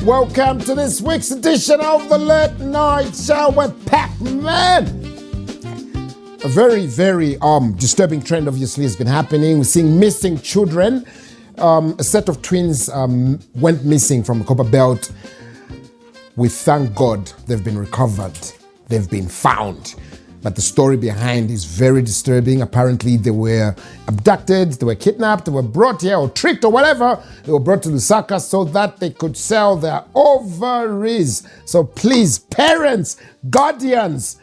Welcome to this week's edition of the Late Night Show with Pacman. A very, very disturbing trend obviously has been happening. We're seeing missing children. A set of twins went missing from the Copper Belt. We thank God they've been recovered. They've been found. But the story behind is very disturbing. Apparently they were abducted, they were kidnapped, they were brought here or tricked or whatever. They were brought to Lusaka so that they could sell their ovaries. So please, parents, guardians,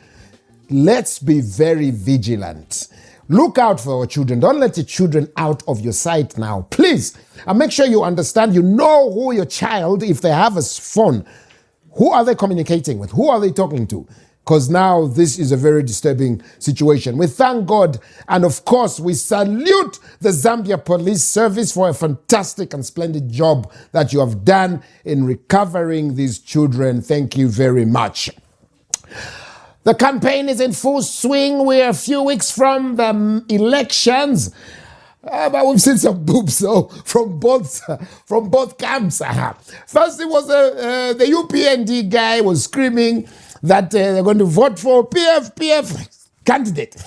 let's be very vigilant. Look out for our children. Don't let your children out of your sight now, please. And make sure you understand, you know who your child, if they have a phone, who are they communicating with? Who are they talking to? Because now this is a very disturbing situation. We thank God, and of course we salute the Zambia Police Service for a fantastic and splendid job that you have done in recovering these children. Thank you very much. The campaign is in full swing. We're a few weeks from the elections. But we've seen some boobs from both camps. First, it was the UPND guy was screaming that they're going to vote for PF candidate.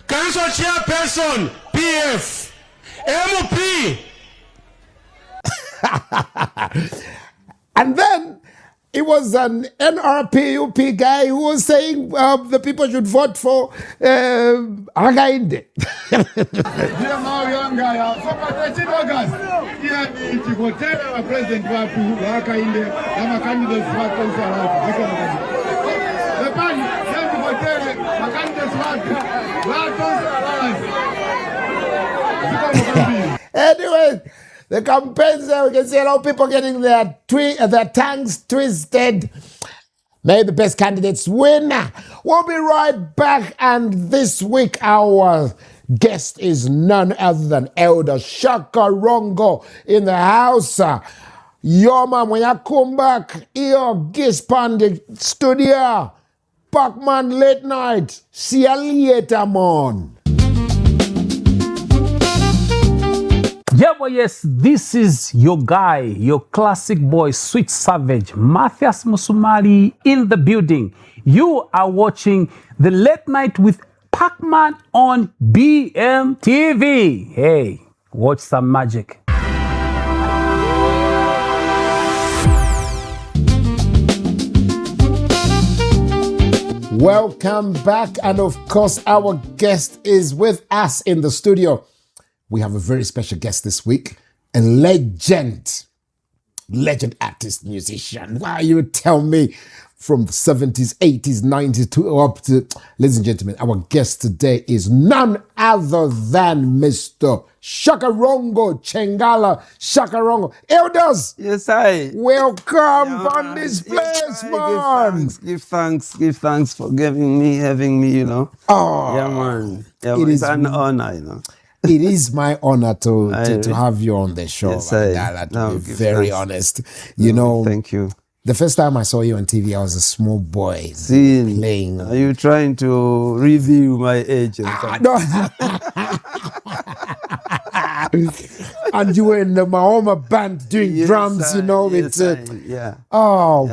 Council chairperson, PF, MP. And then it was an NRPUP guy who was saying the people should vote for Hakainde. Anyway, the campaigns there, we can see a lot of people getting their tongues twisted. May the best candidates win. We'll be right back, and this week our guest is none other than Elder Shakarongo in the house. Yoma, when you come back, your guest on the studio. Pacman Late Night. See you later, man. Yeah, well, yes, this is your guy, your classic boy, Sweet Savage, Matthias Musumali in the building. You are watching The Late Night with Pacman on BMTV. Hey, watch some magic. Welcome back, and of course our guest is with us in the studio. We have a very special guest this week, a legend artist, musician. Wow, you tell me, from the 70s, 80s, 90s to up to, ladies and gentlemen, our guest today is none other than Mr. Shakarongo, Chengala, Shakarongo. Elders! Yes, I. Welcome on this place, man. Give thanks for having me, you know. Oh, yeah, man. Yeah, it's an honor, you know. It is my honor to have you on the show. Yes, to be very honest. You know, thank you. The first time I saw you on TV, I was a small boy playing. Are you trying to reveal my age? No. And you were in the Mahoma band doing drums, you know.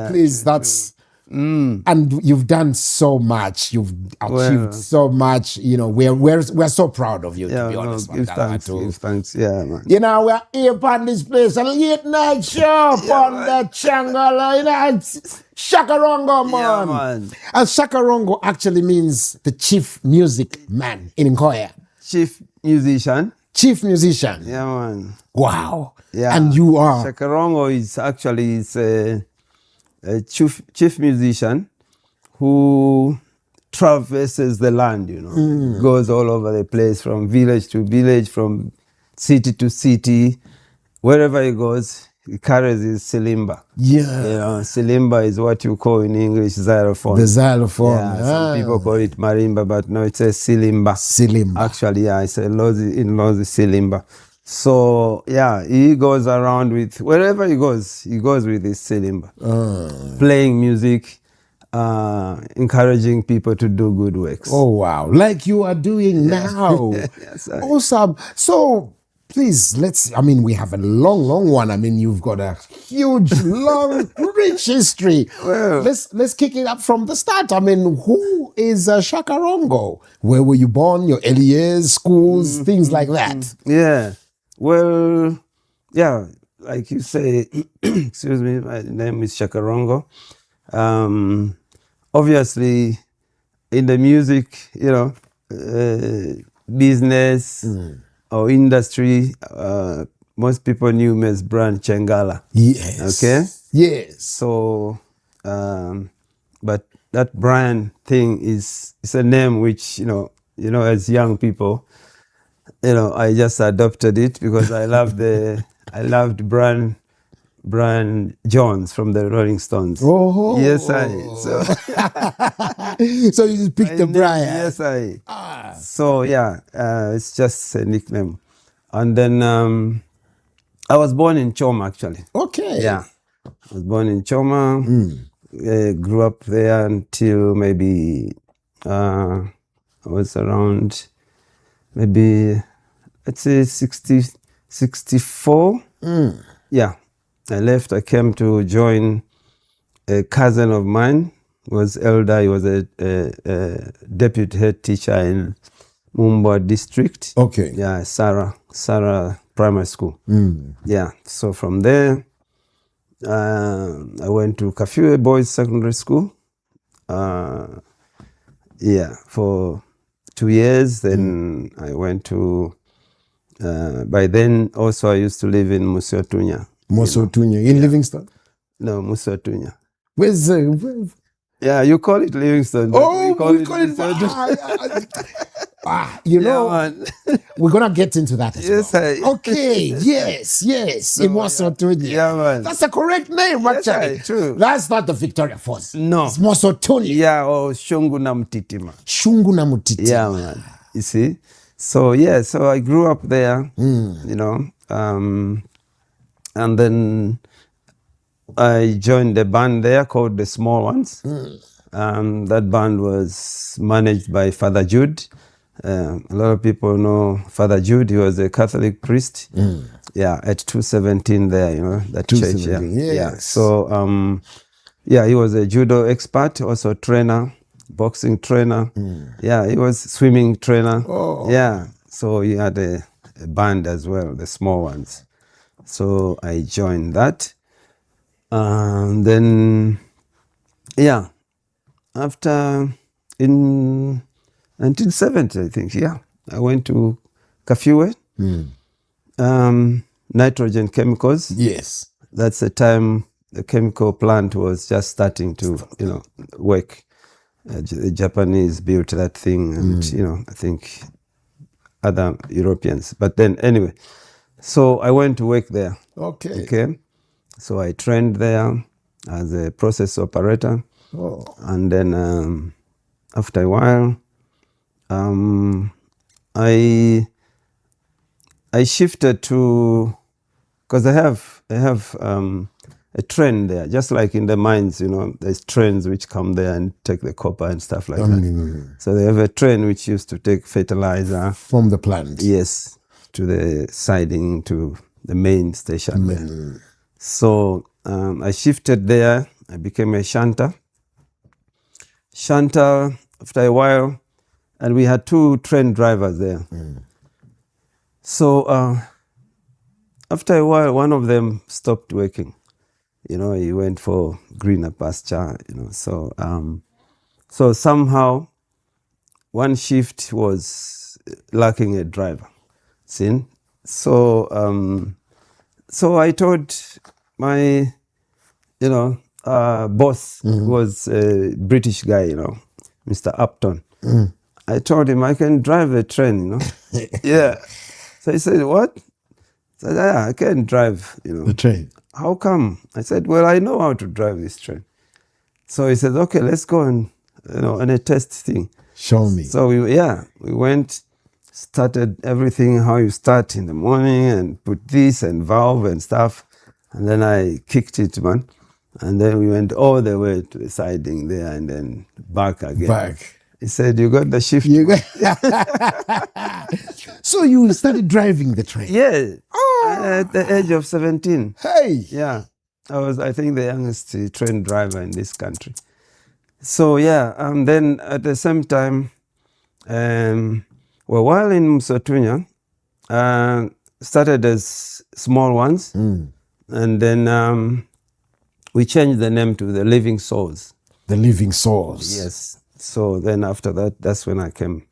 Please, that's... And you've done so much. You've achieved so much. You know, we're so proud of you. To be honest, give thanks. Yeah, man. You know, we're here on this place, a late night show on the Chengala. You know, Shakarongo, man. Yeah, man. And Shakarongo actually means the chief music man in Nkoya. Chief musician. Yeah, man. Wow. Yeah. And you are Shakarongo is actually a chief musician who traverses the land, you know, goes all over the place, from village to village, from city to city. Wherever he goes, he carries his silimba. Yeah. You know, silimba is what you call in English xylophone. The xylophone. Yeah, some people call it marimba, but no, it's a silimba. Actually, yeah, it's a lozi silimba. So, yeah, he goes around with, wherever he goes with his silimba, playing music, encouraging people to do good works. Oh, wow. Like you are doing now. Yes, Awesome. So, please, we have a long one. You've got a huge, long, rich history. Well- let's kick it up from the start. Who is Shakarongo? Where were you born? Your early years, schools, things like that. Yeah. Well, yeah, like you say, excuse me, my name is Shakarongo. Obviously, in the music, business or industry, most people knew me as brand Chengala. Yes. Okay? Yes. So, but that brand thing is a name which, as young people, I just adopted it because I loved Brian Jones from the Rolling Stones. Oh. Yes, So you just picked the Brian. Yes, So yeah, it's just a nickname. And then I was born in Choma, actually. Okay. Yeah, I was born in Choma. Grew up there until maybe I was around maybe, let's say 64. Yeah, I left. I came to join a cousin of mine, was elder. He was a deputy head teacher in Mumba district. Okay. Yeah, Sarah Primary School. Yeah, so from there, I went to Kafue Boys Secondary School. For 2 years. Then I went to, by then also I used to live in Musiotunya. Mosotunya in Livingston. No, Musiotunya. Where's Yeah, you call it Livingston. but Oh, we call it. Man. We're gonna get into that as Yes, well. Okay, yes. In Mosotunya. Yeah, man. That's the correct name, actually. True. That's not the Victoria Falls. No. It's Mosotunya. Yeah, or Shungu na Mtitima. Shungu na Mutiti. Yeah, man. You see? So, yeah, so I grew up there, and then I joined a band there called The Small Ones. That band was managed by Father Jude. A lot of people know Father Jude. He was a Catholic priest. Yeah, at 217 there, that church. 217, yes. Yeah. So, he was a judo expert, also trainer, boxing trainer. Yeah, he was swimming trainer. Oh. Yeah. So he had a band as well, The Small Ones. So I joined that. Then, after in 1970, I think, I went to Kafue, nitrogen chemicals. Yes. That's the time the chemical plant was just starting to, work. The Japanese built that thing, and I think other Europeans. But then anyway, so I went to work there. Okay. So I trained there as a process operator. Oh. And then after a while, I shifted to, because I have a trend there, just like in the mines, there's trains which come there and take the copper and stuff like that. So they have a train which used to take fertilizer From the plant. yes, to the siding, to the main station there. So I shifted there. I became a shunter. After a while, and we had 2 train drivers there. So after a while, one of them stopped working. He went for greener pasture. So somehow one shift was lacking a driver. See? So I told my boss, who was a British guy, Mr. Upton. I told him I can drive a train, Yeah. So he said, what? I said, yeah, I can drive, The train. How come? I said, well, I know how to drive this train. So he said, okay, let's go on a test thing. Show me. So we went, started everything, how you start in the morning and put this and valve and stuff. And then I kicked it, man. And then we went all the way to the siding there and then back again. Back. He said, you got the shift. You got So you started driving the train? Yeah. At the age of 17. Hey! Yeah. I was, I think, the youngest train driver in this country. So, yeah. And then at the same time, well, while in Musotunya, started as small ones. And then we changed the name to the Living Souls. The Living Souls. Yes. So then after that, that's when I came.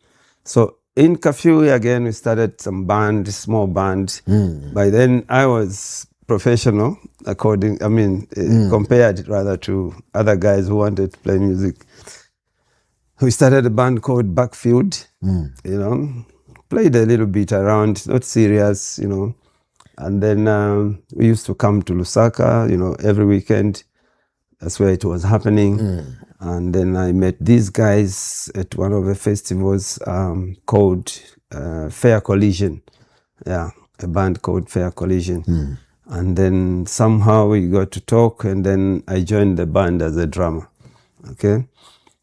So in Kafue again, we started some band, small band. By then I was professional, compared rather to other guys who wanted to play music. We started a band called Backfield, you know, played a little bit around, not serious, you know. And then we used to come to Lusaka, you know, every weekend. That's where it was happening. And then I met these guys at one of the festivals called Fair Collision. Yeah, a band called Fair Collision. And then somehow we got to talk, and then I joined the band as a drummer. Okay.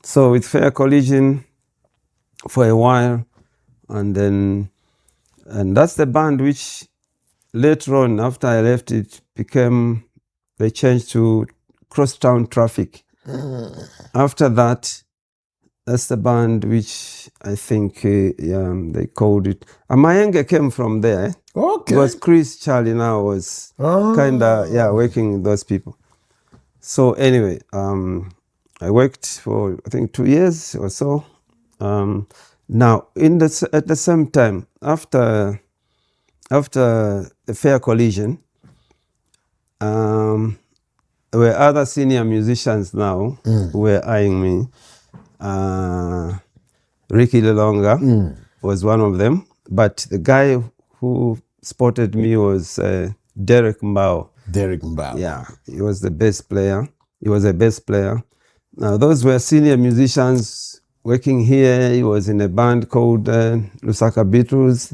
So with Fair Collision for a while, and that's the band which later on, after I left it, they changed to Crosstown Traffic. After that, that's the band which I think they called it. Amayenge came from there. Okay. Because Chris Charlie now was kind of, working with those people. So anyway, I worked for, I think, 2 years or so. Now, at the same time, after the Fair Collision, there were other senior musicians now who were eyeing me. Ricky Lilonga was one of them. But the guy who spotted me was Derek Mbao. Derek Mbao. Yeah, he was the bass player. He was a bass player. Now, those were senior musicians working here. He was in a band called Lusaka Beatles.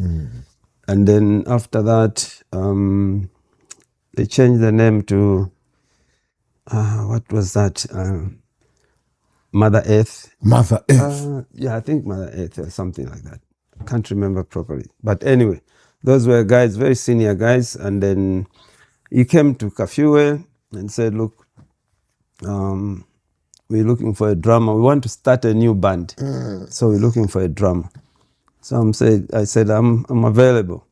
And then after that, they changed the name to, what was that? Mother Earth. Mother Earth. Yeah, I think Mother Earth or something like that. Can't remember properly. But anyway, those were guys, very senior guys. And then he came to Kafue and said, look, we're looking for a drummer. We want to start a new band. So we're looking for a drummer. So I said, I'm available.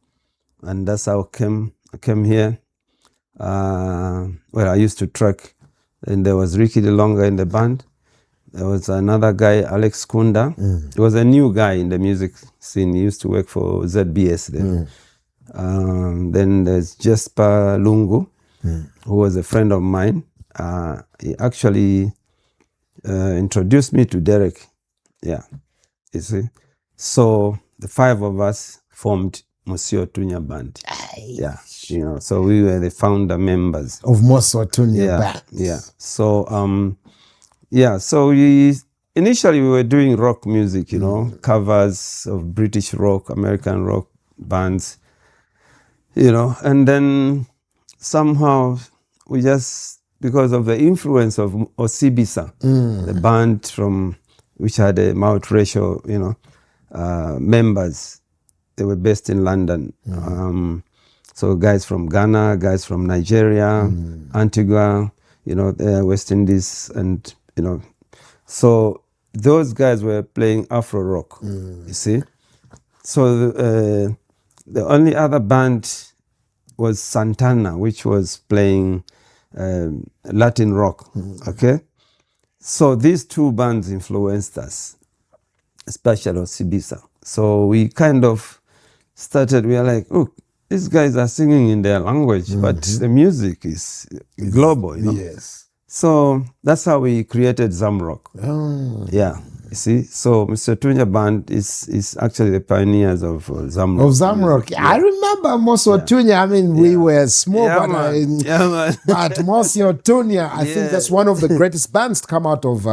And that's how I came here. I used to track. And there was Ricky Lilonga in the band. There was another guy, Alex Kunda. He was a new guy in the music scene. He used to work for ZBS then. Then there's Jesper Lungu, who was a friend of mine. He actually introduced me to Derek. Yeah, you see. So the five of us formed Monsieur Tunya Band. Yeah, you know, so we were the founder members of Monsieur Tunya Band. Yeah. So so initially we were doing rock music, you know, covers of British rock, American rock bands, you know, and then somehow we just, because of the influence of Osibisa, the band which had a multiracial, you know, members, they were based in London. So guys from Ghana, guys from Nigeria, Antigua, you know, West Indies, and, you know, so those guys were playing Afro rock, you see. So the only other band was Santana, which was playing Latin rock, okay? So these two bands influenced us, especially Osibisa. So we kind of started, we are like, look, these guys are singing in their language, but the music is global, you know? Yes. So that's how we created Zamrock. Yeah, you see. So Mr. Tunya Band is actually the pioneers of Zamrock. Of Zamrock. Yeah. I remember Monsieur Tunya. I mean, we were small, but Monsieur Tunya, I think that's one of the greatest bands to come out of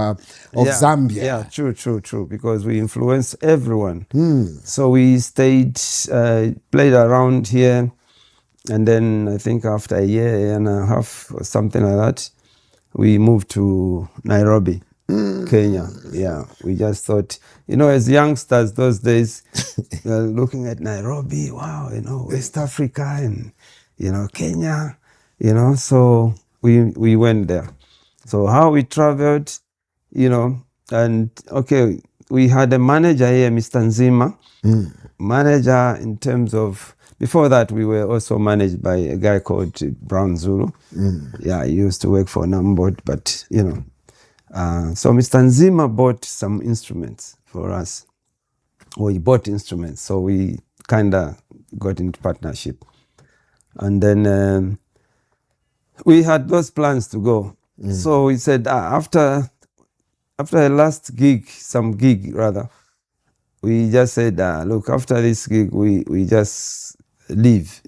Zambia. Yeah, true. Because we influenced everyone. So we stayed, played around here, and then I think after a year and a half or something like that, we moved to Nairobi, Kenya. Yeah, we just thought, as youngsters those days, we were looking at Nairobi, wow, West Africa and, Kenya, so we went there. So how we traveled, and okay, we had a manager here, Mr. Nzima, manager in terms of, before that we were also managed by a guy called Brown Zulu. Yeah, he used to work for Nambod, but so Mr. Nzima bought some instruments for us, or he bought instruments, so we kind of got into partnership. And then we had those plans to go. So we said after the last gig, we just said, look, after this gig, we just leave,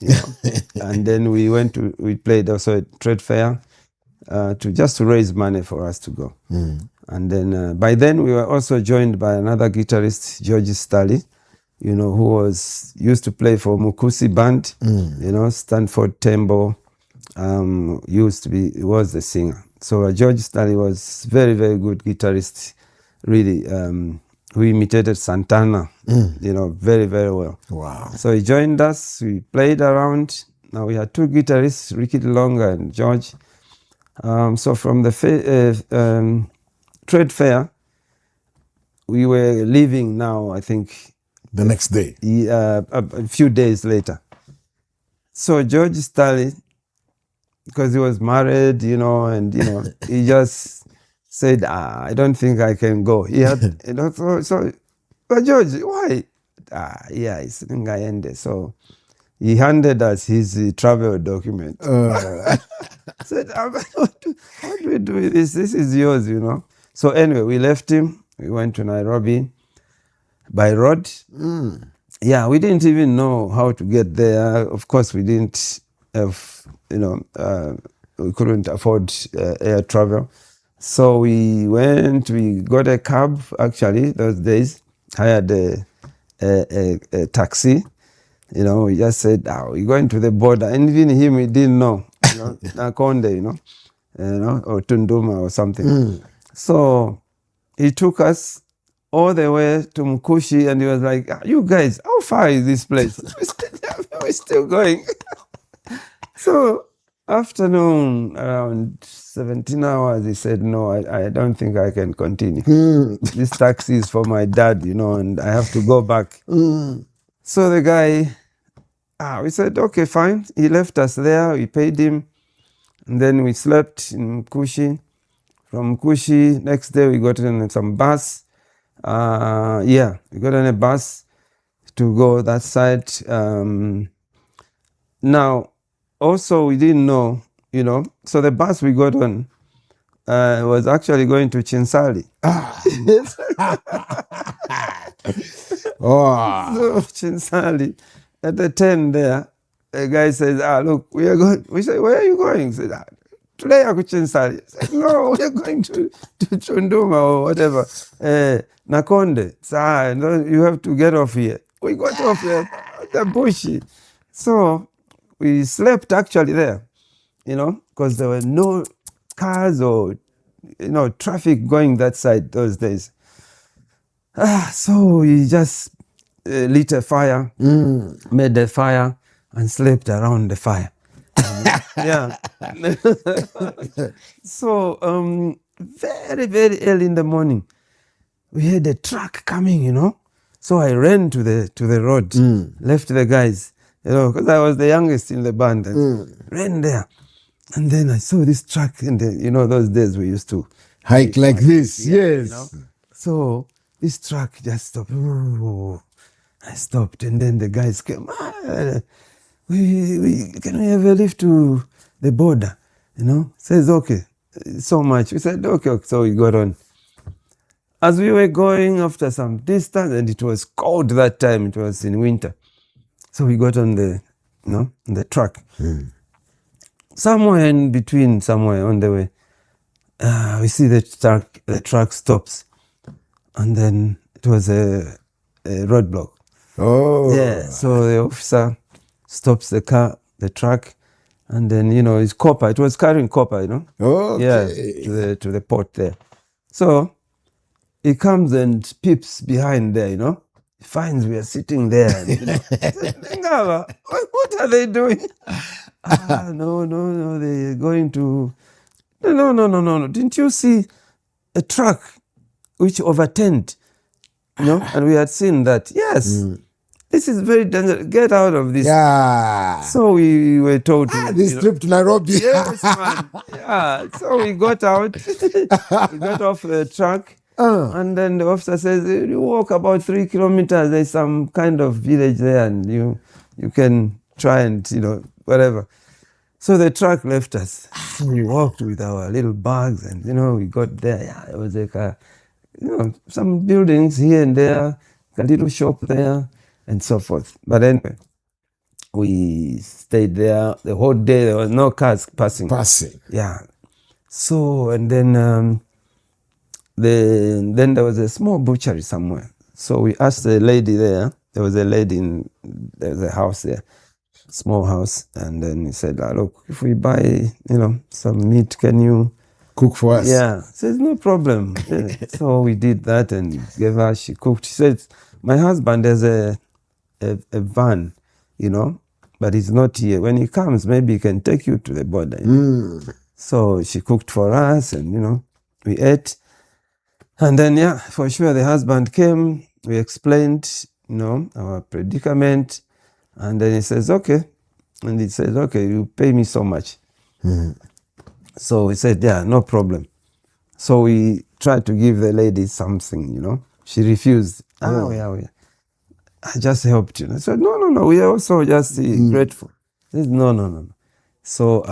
and then we played also a trade fair to raise money for us to go. And then by then we were also joined by another guitarist, George Stally, who used to play for Mukusi Band, Stanford Tembo, he was the singer. So George Stally was very, very good guitarist, really, who imitated Santana, very, very well. Wow. So he joined us, we played around. Now we had two guitarists, Ricky Longa and George. So from the trade fair, we were leaving now, I think. The next day. A few days later. So George Stally, because he was married, and, he just said, I don't think I can go. He had, but George, why? Yeah, it's ended. So he handed us his travel document. Said, how do we do this? This is yours, So anyway, we left him. We went to Nairobi by road. Yeah, we didn't even know how to get there. Of course, we didn't have, we couldn't afford air travel. So we got a cab, actually, those days, hired a taxi. We just said, we're going to the border. And even him, we didn't know, Nakonde, or Tunduma or something. So he took us all the way to Mkushi, and he was like, you guys, how far is this place? We're still going. So afternoon, around 17 hours, he said, no, I don't think I can continue. This taxi is for my dad, and I have to go back. So the guy, we said, okay, fine. He left us there. We paid him. And then we slept in Mkushi. From Mkushi, next day we got in some bus. We got on a bus to go that side. Now, also we didn't know, so the bus we got on was actually going to Chinsali. So Chinsali, at the 10 there, the guy says, look, we are going. We say, where are you going? He said, today I go Chinsali. I said, no, we are going to Chunduma or whatever. Nakonde. No, you have to get off here. We got off here, the bushy. So we slept actually there, because there were no cars or, traffic going that side those days. So we just lit a fire, made a fire, and slept around the fire. Yeah. So very, very early in the morning, we had a truck coming, So I ran to the road, left the guys, because I was the youngest in the band, and ran there. And then I saw this truck, and those days we used to hike like this, yes. So this truck just stopped. I stopped, and then the guys came. Can we have a lift to the border? Says okay, so much. We said okay. So we got on. As we were going after some distance, and it was cold that time. It was in winter, so we got on the truck. Somewhere in between, somewhere on the way, we see the truck stops, and then it was a roadblock. Oh, yeah. So the officer stops the truck, And then, it's copper. It was carrying copper, Okay. Yeah, to the port there. So he comes and peeps behind there, He finds we are sitting there. And, Ngaba, what are they doing? No, they're going to... No. Didn't you see a truck which overturned? And we had seen that. Yes. This is very dangerous. Get out of this. Yeah. So we were told to... This trip to Nairobi. Yes, man. Yeah. So we got out. We got off the truck. And then the officer says, you walk about 3 kilometers. There's some kind of village there and you can try and, whatever. So the truck left us. We walked with our little bags and, we got there. Yeah, it was like, some buildings here and there, a little shop there and so forth. But anyway, we stayed there the whole day. There was no cars passing. Yeah. So, and then there was a small butchery somewhere. So we asked the lady there. There was a house there, small house. And then he said, look, if we buy, some meat, can you cook for us? Yeah. Says, no problem. So we did that and gave her, she cooked. She said, my husband has a van, but he's not here. When he comes, maybe he can take you to the border. So she cooked for us and, we ate. And then, for sure, the husband came. We explained, our predicament. And then he says, okay. And he said, okay, you pay me so much. So we said, yeah, no problem. So we tried to give the lady something, She refused. Yeah. I just helped you. I said, no, we are also just grateful. She said, no. So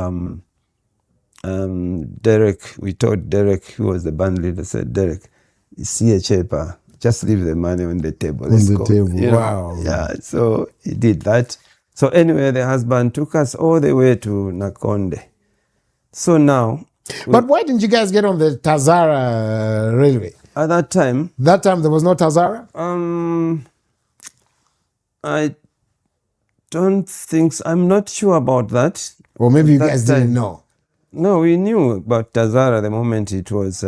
Derek, we told Derek, who was the band leader, said, Derek, you see a cheaper, just leave the money on the table. Let's go. Wow. Yeah, so he did that. So anyway, the husband took us all the way to Nakonde. So now... But why didn't you guys get on the Tazara railway? At that time... That time there was no Tazara? I don't think so. I'm not sure about that. Or maybe you guys didn't know. No, we knew about Tazara the moment it was...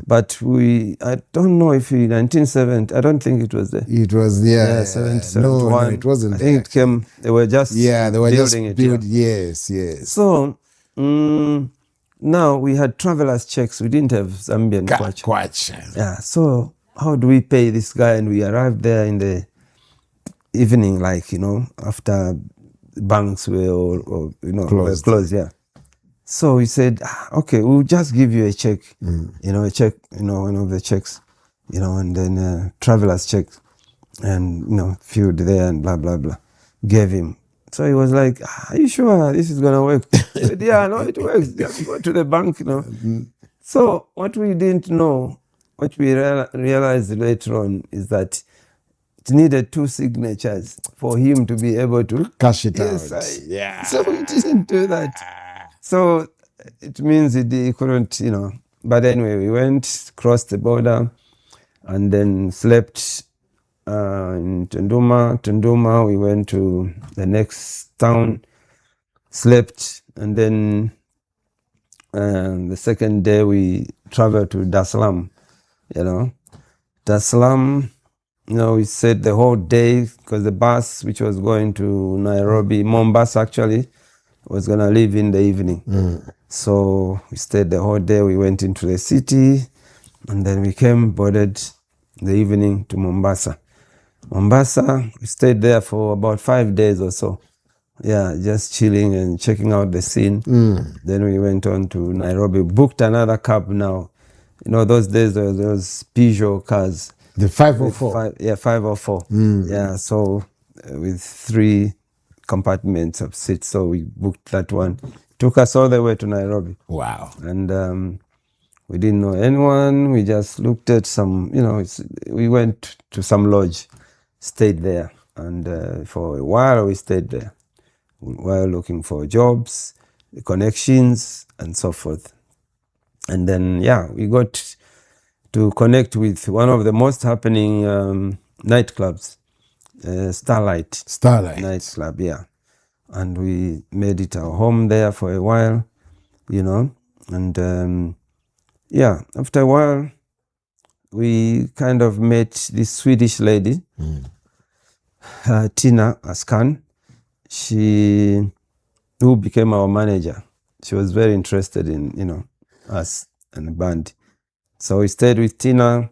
But I don't know if in 1970, I don't think it was there. It was 70, no, it wasn't. I think it came, they were just building it. Yes. So, now we had traveler's checks. We didn't have Zambian kwacha. Yeah, so how do we pay this guy? And we arrived there in the evening, after banks were, closed, yeah. So we said, okay, we'll just give you a check, a check, one of the checks, and then traveler's check and, filled there and blah, blah, blah. Gave him. So he was like, are you sure this is going to work? I said, yeah, no, it works. Just go to the bank, So what we didn't know, what we realized later on is that it needed 2 signatures for him to be able to cash it out. So we didn't do that. So it means he couldn't, But anyway, we went, crossed the border, and then slept in Tunduma. Tunduma, we went to the next town, slept, and then the second day we traveled to Dar es Salaam, Dar es Salaam, we stayed the whole day because the bus, which was going to Nairobi, Mombasa actually, was going to leave in the evening. So we stayed the whole day. We went into the city and then we boarded the evening to Mombasa. Mombasa, we stayed there for about 5 days or so. Yeah, just chilling and checking out the scene. Then we went on to Nairobi, booked another cab now. Those days there was Peugeot cars. The 504? 504. Yeah, so with 3 compartments of seats, so we booked that one. Took us all the way to Nairobi. Wow. And we didn't know anyone. We just looked at some, we went to some lodge, stayed there. And for a while we stayed there while looking for jobs, connections, and so forth. And then, we got to connect with one of the most happening nightclubs, Starlight nightclub, yeah. and we made it our home there for a while, and after a while, we kind of met this Swedish lady, Tina Askan, who became our manager. She was very interested in, us and the band. So we stayed with Tina,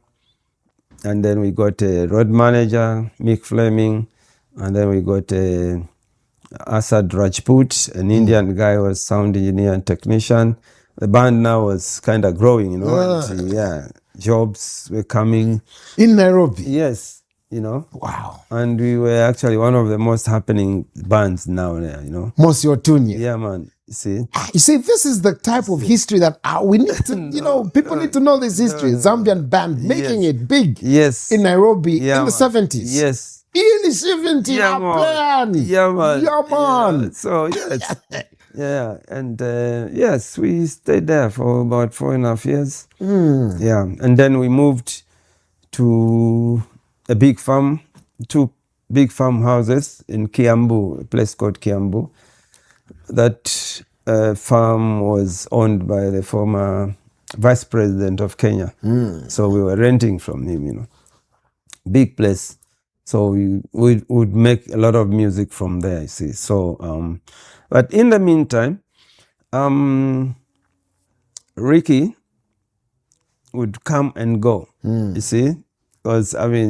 and then we got a road manager, Mick Fleming, and then we got Asad Rajput, an Indian guy who was sound engineer and technician. The band now was kind of growing, and, jobs were coming. In Nairobi? Yes, Wow. And we were actually one of the most happening bands now there, Mosi Otunya. Yeah, man. You see, this is the type of history that we need to, people need to know this history. Zambian band making it big in Nairobi in the 70s. Yes. In the 70s, Yeah, man. Yeah, man. Yeah. So, yes. Yeah, and yes, we stayed there for about 4.5 years. Yeah, and then we moved to a big farm, 2 big farmhouses in Kiambu, a place called Kiambu. That farm was owned by the former vice president of Kenya. So we were renting from him, big place. So we would make a lot of music from there, you see. So, but in the meantime, Ricky would come and go, you see, because I mean,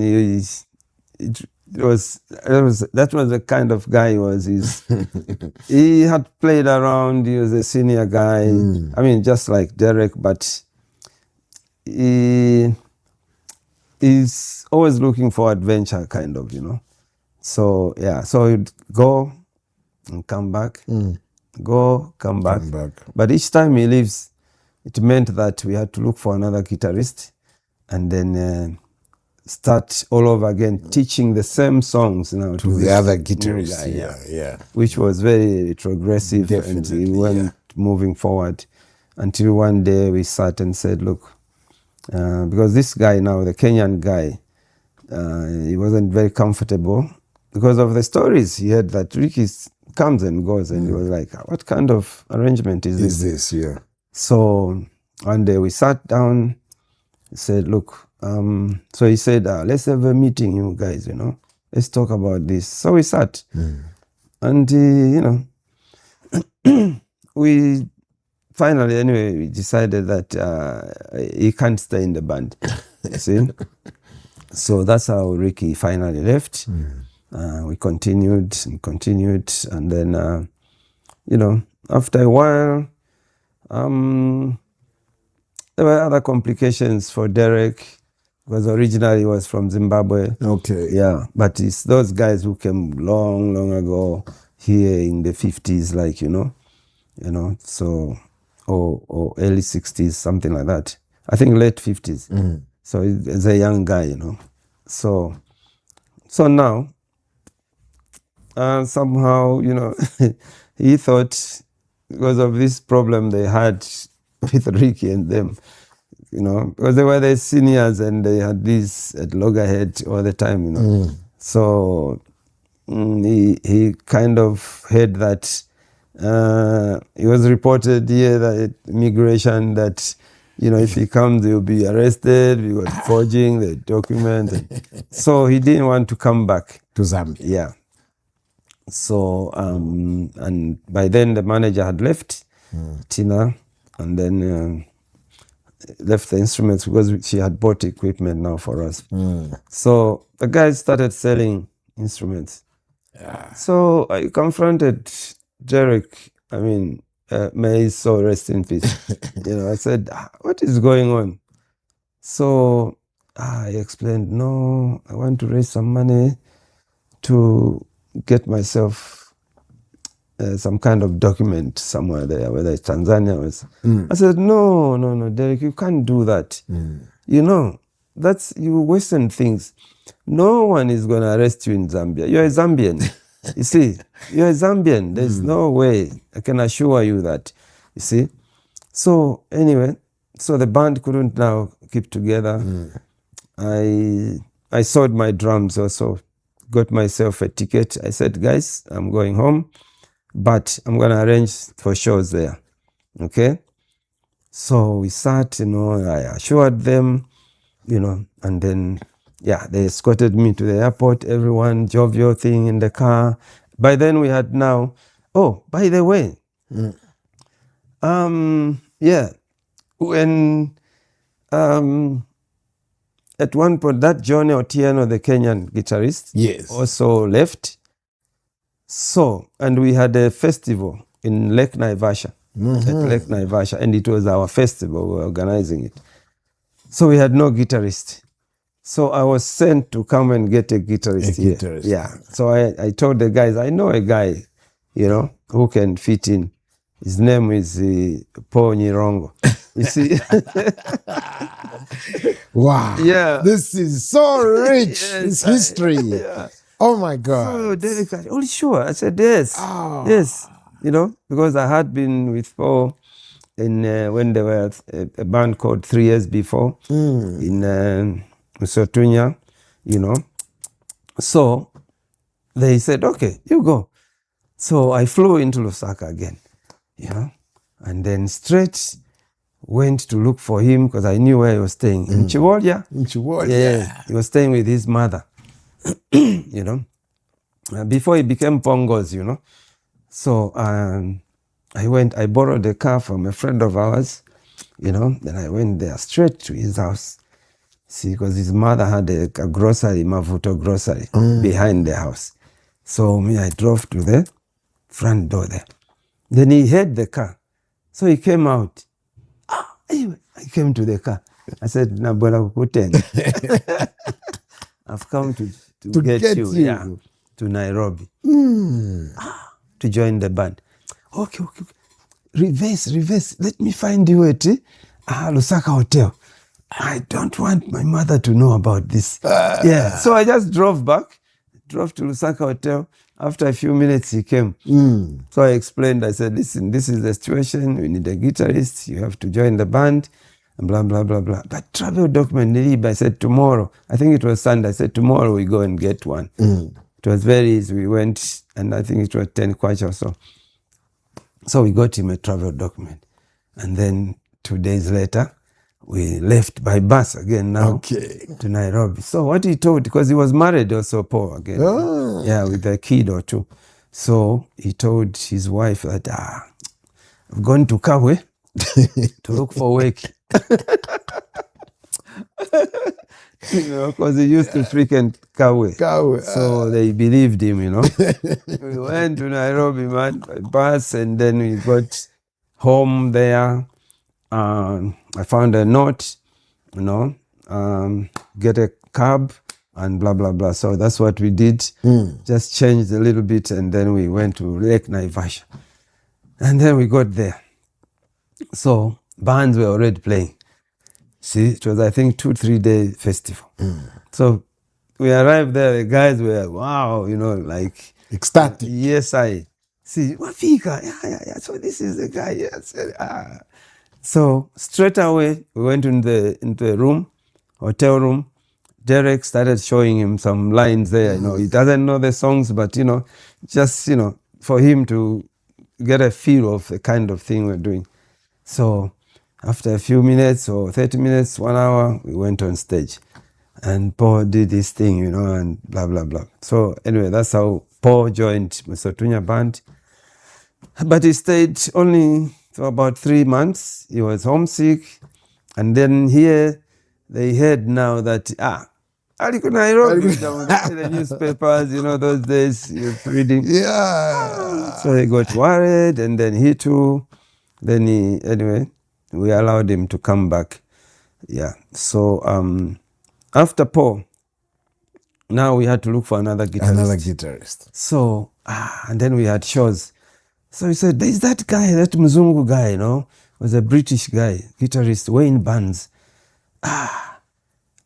that was the kind of guy he was. He had played around. He was a senior guy. I mean, just like Derek, but he's always looking for adventure, kind of, So yeah, so he'd go and come back, go, come back. But each time he leaves, it meant that we had to look for another guitarist, and then start all over again, teaching the same songs now to the other guitarist. Yeah. Which was very retrogressive. Definitely, and we went moving forward until one day we sat and said, look, because this guy now, the Kenyan guy, he wasn't very comfortable because of the stories he heard that Ricky comes and goes, and he was like, what kind of arrangement is this? Yeah. So one day we sat down, said, look, so he said, let's have a meeting, you guys, let's talk about this. So we sat, and, we finally, anyway, we decided that he can't stay in the band, you see. So that's how Ricky finally left. We continued, and then, after a while, there were other complications for Derek, because originally he was from Zimbabwe. Okay. Yeah, but it's those guys who came long, long ago here in the 50s, like, so, or early 60s, something like that. I think late 50s. So he's a young guy, So now, somehow, he thought, because of this problem they had with Ricky and them, because they were the seniors and they had this at loggerhead all the time, So he kind of heard that he was reported here that immigration that, if he comes, he'll be arrested because forging the document. So he didn't want to come back to Zambia. Yeah. So, and by then the manager had left, Tina, and then left the instruments because she had bought equipment now for us. So the guys started selling instruments. Yeah. So I confronted Derek. I mean, may his soul rest in peace. I said, what is going on? So I explained, no, I want to raise some money to get myself some kind of document somewhere there, whether it's Tanzania or... I said, no, Derek, you can't do that. That's, you Western things. No one is going to arrest you in Zambia. You're a Zambian. You see, you're a Zambian. There's no way. I can assure you that. You see? So anyway, so the band couldn't now keep together. I sold my drums also. Got myself a ticket. I said, guys, I'm going home. but I'm going to arrange for shows there. Okay? So we sat, I assured them, and then, they escorted me to the airport, everyone, jovial thing in the car. By then we had now, by the way, when at one point that Johnny Otieno, the Kenyan guitarist, also left. So, and we had a festival in Lake Naivasha, at Lake Naivasha, and it was our festival, we were organizing it. So we had no guitarist. So I was sent to come and get a guitarist here. Yeah. So I told the guys, I know a guy, who can fit in. His name is Paul Nyirongo. You see? Wow. Yeah. This is so rich. It's history. Oh my God. So Derek said, "Oh, sure." I said, "Yes." Oh. Yes. Because I had been with Paul in when they were a band called 3 years before in Sotunya, So they said, "Okay, you go." So I flew into Lusaka again, and then straight went to look for him because I knew where he was staying. In Chiwolya. In Chiwolya. Yeah. He was staying with his mother, before he became Pongos, So I borrowed a car from a friend of ours, then I went there straight to his house. See, because his mother had a grocery, Mavuto grocery, behind the house. So I drove to the front door there. Then he had the car. So he came out. Anyway, I came to the car. I said, Nabona Kukuten. I've come to get you. Yeah, to Nairobi. To join the band. Okay. Reverse. Let me find you at Lusaka Hotel. I don't want my mother to know about this. So I just drove to Lusaka Hotel. After a few minutes, he came. So I explained, I said, listen, this is the situation. We need a guitarist. You have to join the band. And blah, blah, blah, blah. But travel document, I said, tomorrow. I think it was Sunday. I said, tomorrow we go and get one. It was very easy. We went, and I think it was 10 kwacha or so. So we got him a travel document. And then 2 days later, we left by bus again now to Nairobi. So what he told, because he was married also, Paul, again. Yeah, with a kid or two. So he told his wife that, I've gone to Kawe to look for work. Because he used to frequent Kawe. So they believed him, We went to Nairobi, man, by bus, and then we got home there. I found a note, get a cab and blah, blah, blah. So that's what we did. Just changed a little bit, and then we went to Lake Naivasha. And then we got there. So bands were already playing. See, it was, I think, 2-3 day festival. So we arrived there, the guys were, wow, like... ecstatic. Yes, I see. Wafika, yeah. So this is the guy. Yes. So straight away, we went into the room, hotel room. Derek started showing him some lines there. He doesn't know the songs, but, just, for him to get a feel of the kind of thing we're doing. So after a few minutes or 30 minutes, 1 hour, we went on stage. And Paul did this thing, and blah, blah, blah. So anyway, that's how Paul joined Sotunya band. But he stayed only for about 3 months. He was homesick. And then here, they heard now that, Aliko Nairobi, the newspapers, those days, you're reading. Yeah. So he got worried, and then he too. Then anyway, we allowed him to come back. Yeah. So after Paul, now we had to look for another guitarist. So, and then we had shows. So he said, there's that guy, that Mzungu guy, was a British guy, guitarist, Wayne Barnes.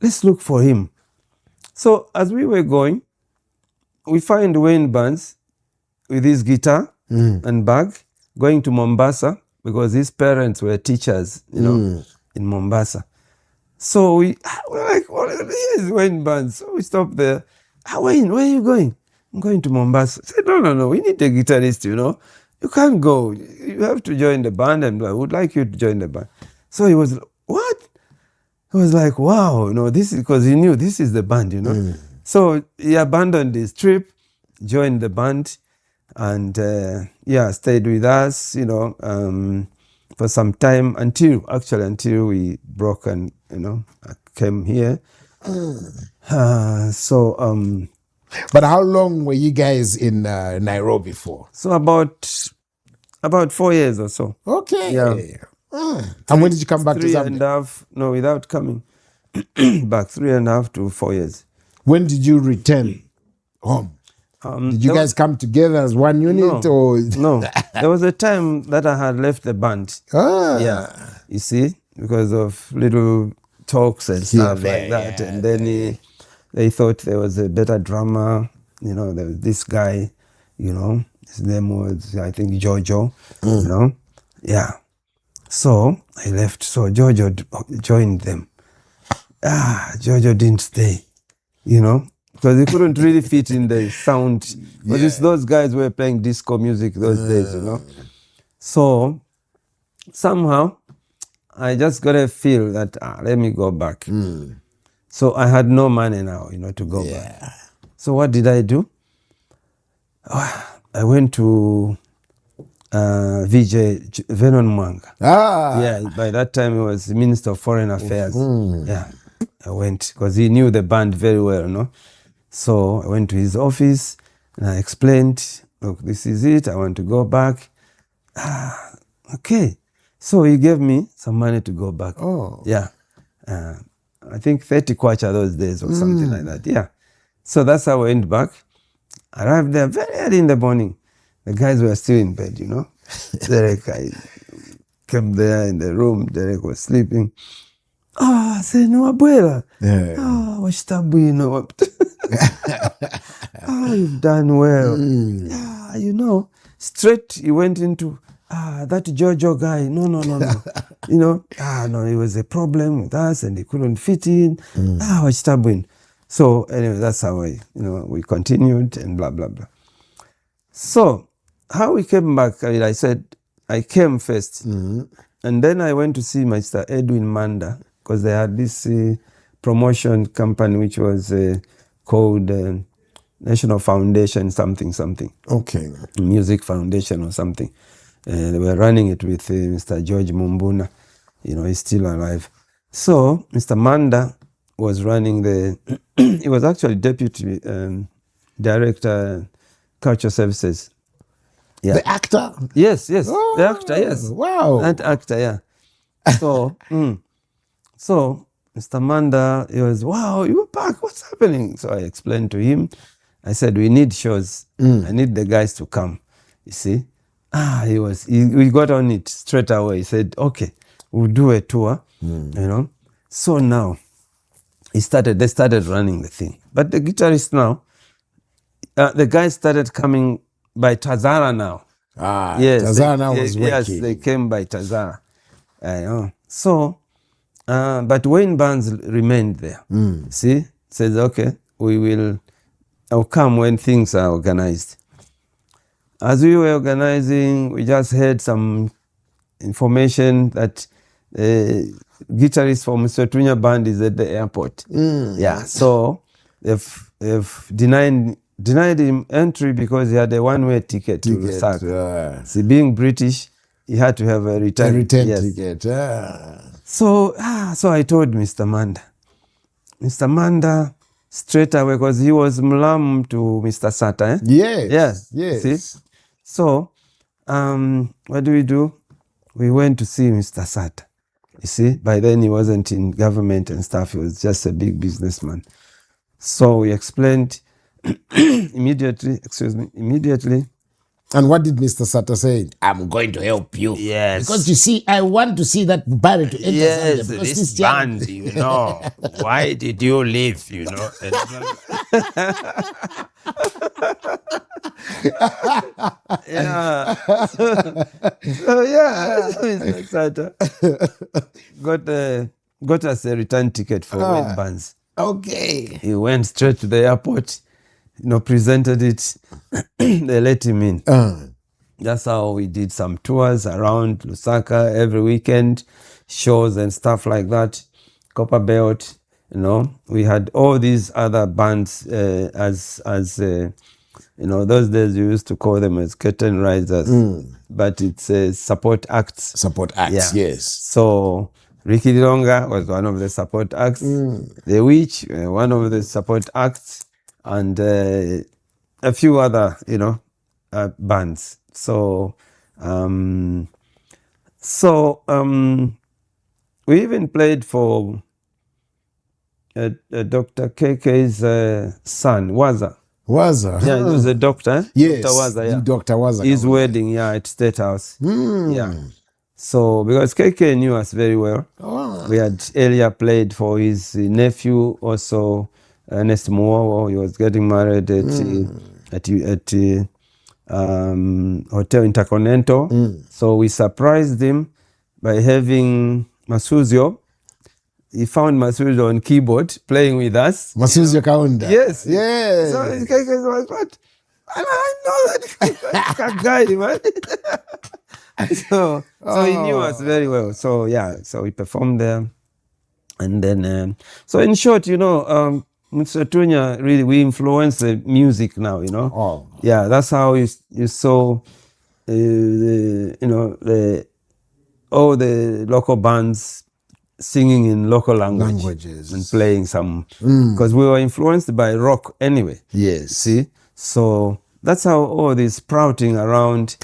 Let's look for him. So as we were going, we find Wayne Barnes with his guitar and bag going to Mombasa because his parents were teachers, in Mombasa. So we're like, here's Wayne Barnes. So we stopped there. Wayne, where are you going? I'm going to Mombasa. I said, no, we need a guitarist, You can't go. You have to join the band, and I would like you to join the band. So he was, what? He was like, wow, this is because he knew this is the band, So he abandoned his trip, joined the band, and stayed with us, for some time until we broke and, I came here. But how long were you guys in Nairobi for? So about 4 years or so. Okay. Yeah. And when did you come back to Zambia? 3.5, no, without coming back, 3.5 to 4 years. When did you return home? Did you guys come together as one unit? No. There was a time that I had left the band. Yeah. You see, because of little talks and stuff like that. And then they thought there was a better drummer. There was this guy, his name was, I think, Jojo, Yeah. So I left. So Jojo joined them. Jojo didn't stay, because he couldn't really fit in the sound. Because those guys were playing disco music those days, So somehow I just got a feel that let me go back. So I had no money now, to go back. So what did I do? I went to VJ Vernon Mwanga. Yeah, by that time he was the Minister of Foreign Affairs. Yeah, I went because he knew the band very well, So I went to his office and I explained, look, this is it. I want to go back. Okay. So he gave me some money to go back. Yeah. I think 30 kwacha those days or something like that. Yeah. So that's how I went back. Arrived there very early in the morning. The guys were still in bed, Derek, I came there in the room. Derek was sleeping. I said, no, abuela. You've done well. Straight he went into, that Jojo guy. No. No, it was a problem with us and he couldn't fit in. So anyway, that's how we continued and blah, blah, blah. So how we came back, I said, I came first. And then I went to see Mr. Edwin Manda because they had this promotion company which was called National Foundation something. Okay. Music Foundation or something. They were running it with Mr. George Mumbuna. He's still alive. So Mr. Manda was running he was actually deputy director, culture services. Yeah. The actor? Yes. The actor, yes. Wow. That actor, yeah. So, so Mr. Manda, he was, wow, you're back. What's happening? So I explained to him. I said, we need shows. I need the guys to come. You see? We got on it straight away. He said, okay, we'll do a tour, So now they started running the thing. But the guitarist now, the guys started coming by Tazara now. Yes, Tazara was working. Yes, they came by Tazara. So, but Wayne Barnes remained there. See? Says, okay, I'll come when things are organized. As we were organizing, we just heard some information that guitarist from Mr. band is at the airport. Yeah, so they've denied him entry because he had a one-way ticket to Lusaka. See, being British, he had to have a return ticket. So I told Mr. Manda. Mr. Manda, straight away, because he was mlam to Mr. Sata. Yes. See? So, what do? We went to see Mr. Sata. You see, by then he wasn't in government and stuff. He was just a big businessman. So we explained immediately. And what did Mr. Sata say? I'm going to help you. Yes. Because you see, I want to see that Barry to enter. Yes, this band, why did you leave, Mr. Sata got us a return ticket for Wayne Barnes. Okay. He went straight to the airport. presented it, they let him in. That's how we did some tours around Lusaka every weekend, shows and stuff like that. Copper Belt, we had all these other bands as those days you used to call them as curtain risers, but it's support acts. Support acts, yes. So Ricky Dilonga was one of the support acts. The Witch, one of the support acts, and a few other, bands. So, we even played for Dr. KK's son, Waza. Waza. Yeah, he was a doctor. Yes, Dr. Waza, yeah. Dr. Waza. His wedding, at State House. Yeah. So, because KK knew us very well, we had earlier played for his nephew, also Ernest Muowo. He was getting married at Hotel Intercontinental. So we surprised him by having Masuzio. He found Masuzio on keyboard playing with us. Masuzio Kaunda. Yes. Yes. So his guy was like, what? I know that guy, man. So he knew us very well. So so we performed there. And then, so in short, Mutsutunya, really, we influence the music now, Yeah, that's how you saw, all the local bands singing in local languages and playing some, because we were influenced by rock anyway. Yes. See? So that's how all this sprouting around,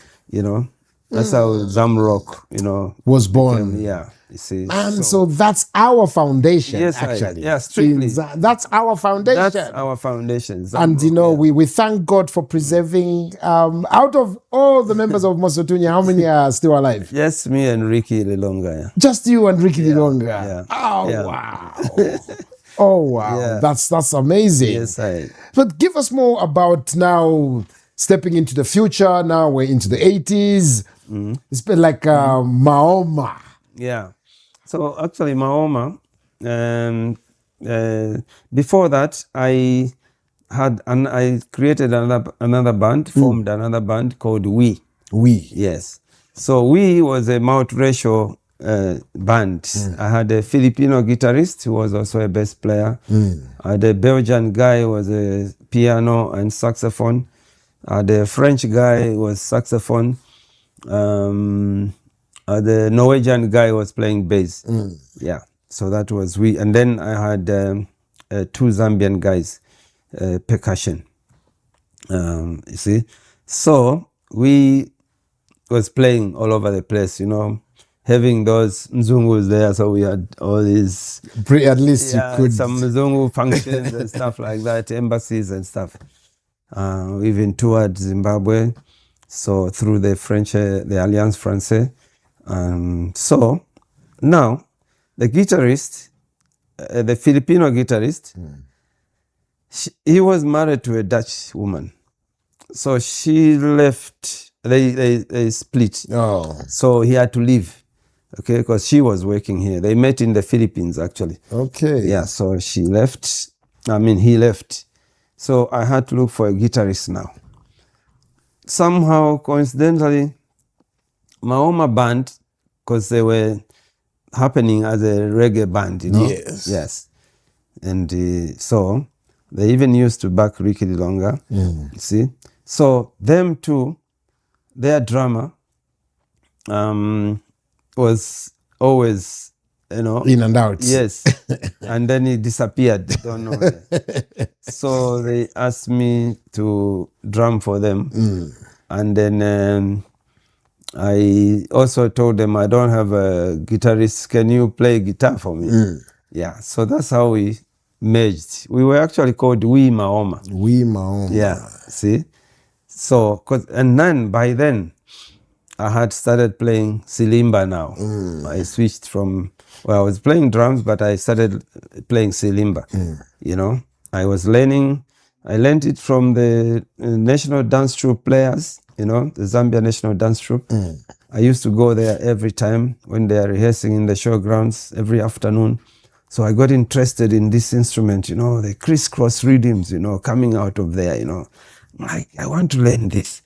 that's how Zamrock, was born. You see. And so that's our foundation, yes, actually. strictly. That's our foundation. That's our foundation. And, we thank God for preserving, out of all the members of Mosotunya, how many are still alive? Yes, me and Ricky Lilonga. Yeah. Just you and Ricky Lilonga? Yeah. Oh, Yeah. Wow. Oh, wow. Yeah. That's amazing. Yes, But give us more about now stepping into the future. Now we're into the 80s. It's been like Maoma. Yeah. So actually, Maoma, before that, I created another band, formed another band called We. Yes. So We was a multiracial band. I had a Filipino guitarist who was also a bass player. I had a Belgian guy who was a piano and saxophone. I had a French guy who was saxophone. The Norwegian guy was playing bass. Yeah. So that was We. And then I had 2 Zambian guys, percussion. You see? So we was playing all over the place, having those Mzungus there. So we had all these... At least you could... some Mzungu functions and stuff like that, embassies and stuff. We even toured Zimbabwe. So through the French, the Alliance Française. So now the guitarist, the Filipino guitarist, he was married to a Dutch woman. So she left, they split. Oh. So he had to leave, okay, because she was working here. They met in the Philippines, actually. Okay. Yeah, so he left. So I had to look for a guitarist now. Somehow, coincidentally, Maoma band, because they were happening as a reggae band, Yes. Yes. And so they even used to back Ricky Dilonga, you see. So them two, their drummer was always, in and out. Yes. And then he disappeared. Don't know. So they asked me to drum for them. And then I also told them, I don't have a guitarist. Can you play guitar for me? Yeah. So that's how we merged. We were actually called We Maoma. We Maoma. Yeah. See? So, and then by then, I had started playing Silimba now. I switched from, I was playing drums, but I started playing Silimba. I was learning, I learned it from the National Dance Troupe players, the Zambia National Dance Troupe. I used to go there every time when they are rehearsing in the showgrounds every afternoon. So I got interested in this instrument, you know, the crisscross rhythms, you know, coming out of there, you know. I'm like, I want to learn this.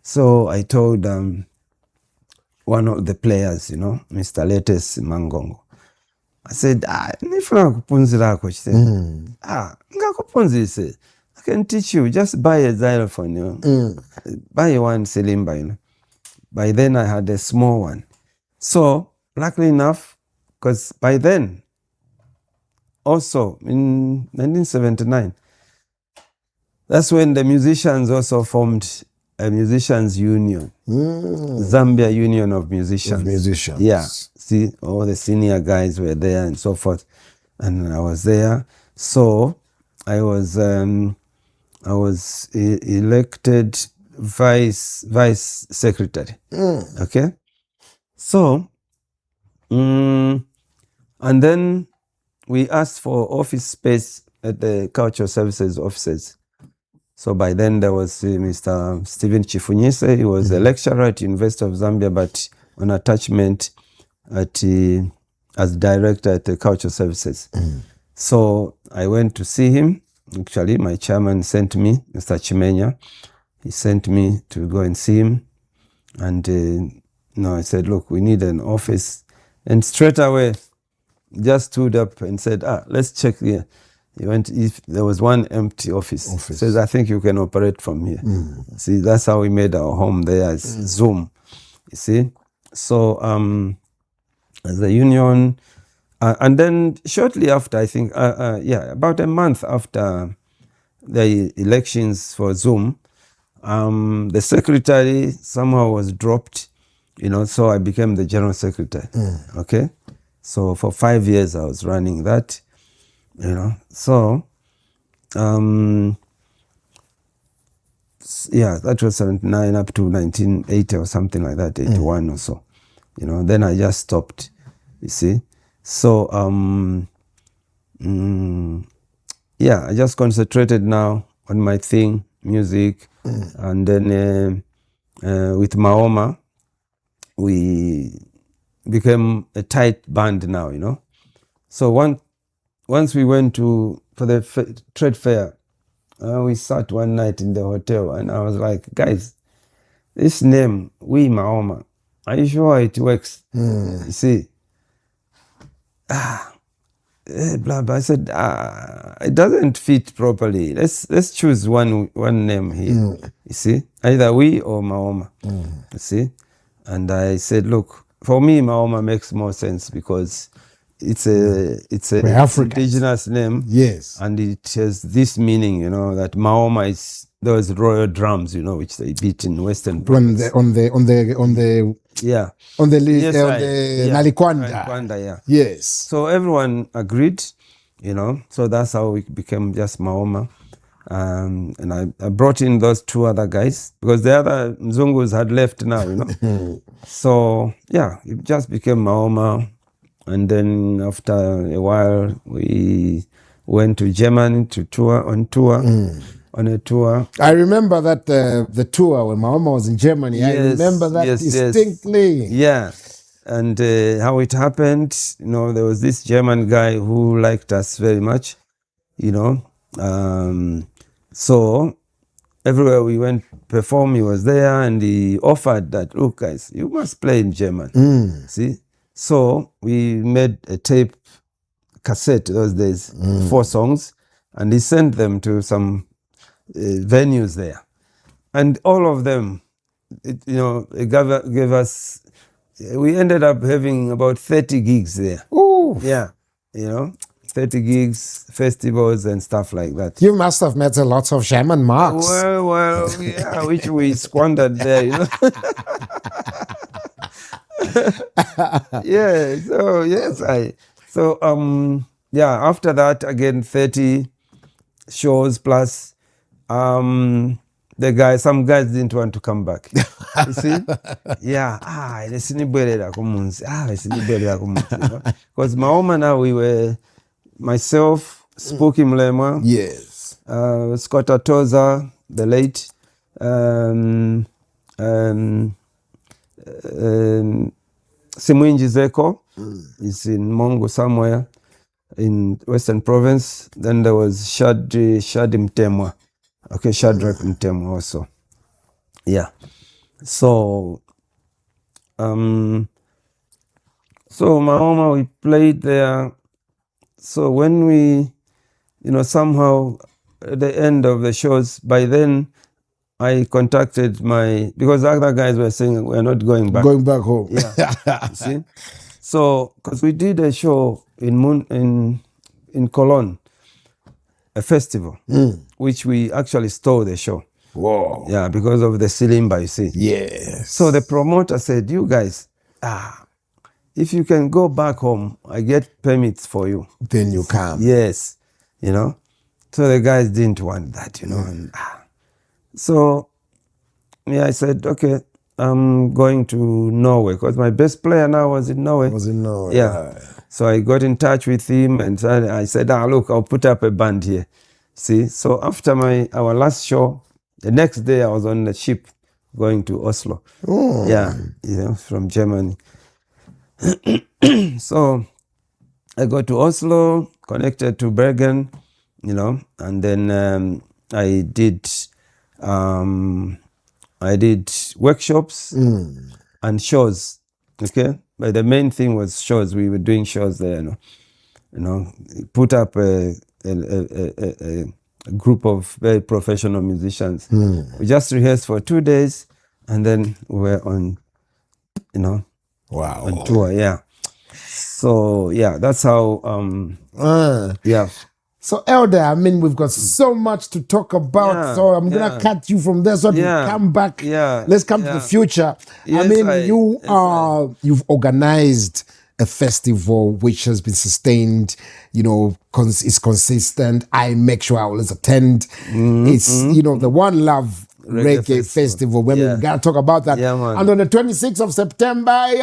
So I told one of the players, you know, Mr. Letes Mangongo. I said, nifuna kupunzirako chitendo. Ngakupunzise. I can teach you. Just buy a xylophone, you know. Buy one cylinder, you know. By then I had a small one. So, luckily enough, because by then, also in 1979, that's when the musicians also formed a musicians union, Zambia Union of Musicians. Yeah, see, all the senior guys were there and so forth, and I was there. So I was elected vice secretary. Okay, so and then we asked for office space at the cultural services offices. So by then there was Mr. Stephen Chifunyise. He was a lecturer at University of Zambia, but on attachment as director at the cultural services. So I went to see him. Actually, my chairman sent me, Mr. Chimenya. He sent me to go and see him. And I said, look, we need an office. And straight away, just stood up and said, let's check here. He went, if there was one empty office. He says, I think you can operate from here. See, that's how we made our home there, as Zoom. You see? So, as a union, and then shortly after, I think, about a month after the elections for Zoom, the secretary somehow was dropped, you know, so I became the general secretary. Okay? So for 5 years I was running that, you know. So, that was 79 up to 1980 or something like that, 81 or so. You know, then I just stopped, you see. So, I just concentrated now on my thing, music. And then with Maoma, we became a tight band now, you know. So once we went for the trade fair, we sat one night in the hotel and I was like, guys, this name, We Maoma, are you sure it works? You see? Blah, blah. I said, it doesn't fit properly. Let's choose one name here. You see? Either We or Maoma. You see? And I said, look, for me, Maoma makes more sense because it's a indigenous name. Yes. And it has this meaning, you know, that Maoma is those royal drums, you know, which they beat in Western province. On the Nalikwanda. Nalikwanda, yeah. Yes. So everyone agreed, you know, so that's how we became just Maoma. And I brought in those two other guys because the other Mzungus had left now, you know. So, it just became Maoma. And then after a while, we went to Germany on a tour. I remember that the tour when Maoma was in Germany. Yes, I remember that distinctly. Yeah. And how it happened, you know, there was this German guy who liked us very much, you know. So everywhere we went perform, he was there and he offered that, look guys, you must play in German. See? So we made a tape cassette those days, 4 songs, and he sent them to some venues there. And all of them, it gave us, we ended up having about 30 gigs there. Ooh. Yeah, you know, 30 gigs, festivals and stuff like that. You must have met a lot of shaman marks. Well, yeah, which we squandered there, you know. Yeah, so yes, after that again 30 shows plus some guys didn't want to come back. You see? Because Maoma now we were myself, Spooky Mlemwa. Yes. Scott Atoza, the late Simwinji Zeko is in Mongo somewhere. in Western Province. Then there was Shadi Mtemwa. Okay, Shadrach Mtemwa also. Yeah. So Mahoma, we played there. So when we, somehow at the end of the shows, by then I contacted because other guys were saying we're not going back. Going back home. Yeah. You see? So, because we did a show in Cologne, a festival, which we actually stole the show. Whoa. Yeah, because of the Silimba, you see. Yes. So the promoter said, you guys, if you can go back home, I get permits for you. Then you come. Yes. So the guys didn't want that, And, so I said, okay, I'm going to Norway because my best player now was in Norway. Yeah. Right. So I got in touch with him and I said, look, I'll put up a band here. See, so after our last show, the next day I was on the ship going to Oslo. Oh. Yeah, from Germany. So I got to Oslo, connected to Bergen, and then I did workshops and shows. Okay, but the main thing was shows. We were doing shows there. Put up a group of very professional musicians. We just rehearsed for 2 days, and then we were on, Wow. on tour. Yeah. So yeah, that's how. Yeah. So Elder, we've got so much to talk about. Yeah, So I'm gonna cut you from there so we come back. Yeah. Let's come to the future. Yes, you've organized a festival which has been sustained, is consistent. I make sure I always attend. It's, the One Love Reggae Festival. When we gotta talk about that. Yeah, man. And on the 26th of September, you